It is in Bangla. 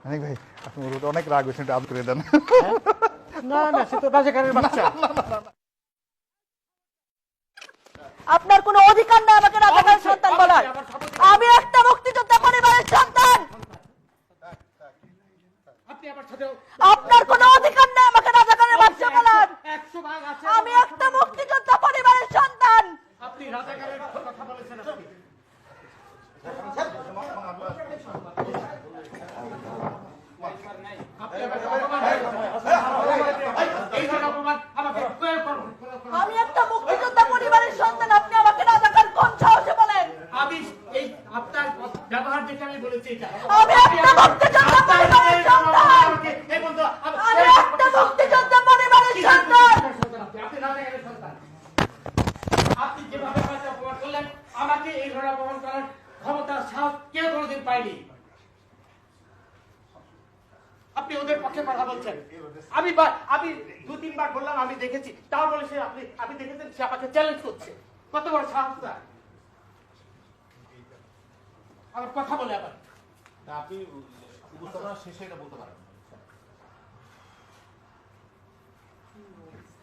অনেক ভাই আপনি অনেক রাগ হয়েছেন, একটু আদর করে দেন। না না, সে তো রাজাকারের বাচ্চা। আপনার কোনো অধিকার নেই আমাকে রাজাকারের সন্তান বলার। আমি একটা মুক্তিযোদ্ধা পরিবারের সন্তান। আপনি আমার সাথে আপনার কোনো অধিকার নেই আমাকে রাজাকারের বাচ্চা বলার। 100 ভাগ আছে। আমি একটা মুক্তিযোদ্ধা পরিবারের সন্তান। আপনি রাজাকারের কথা বলেছেন। আপনি আমি একটা মুক্তিযোদ্ধা পরিবারের সন্তান, আপনি আমাকে রাজাকার কোন সাহসে বলেন? আমি এই আপনার ব্যবহার দেখে আমি বলেছি এটা। আমি একটা মুক্তিযোদ্ধা পরিবারের সন্তান। এই বন্ধু, আমি একটা মুক্তিযোদ্ধা পরিবারের সন্তান। আপনি রাজাকারের সন্তান। আপনি যেভাবে আমাকে অপমান করলেন, আমাকে এই ধরনের অপমান করার ক্ষমতা সাহস কেউ কোনোদিন পায়নি। আপনি ওদের পক্ষে কথা বলছেন। আমি 2-3 বার বললাম আমি দেখেছি, তাও বলে সে আপনি দেখেছেন, সে আমাকে চ্যালেঞ্জ করছে। কত বড় সাহস তার! আমার কথা বলে আবার আপনি উপস্থাপনা শেষে এটা বলতে পারেন।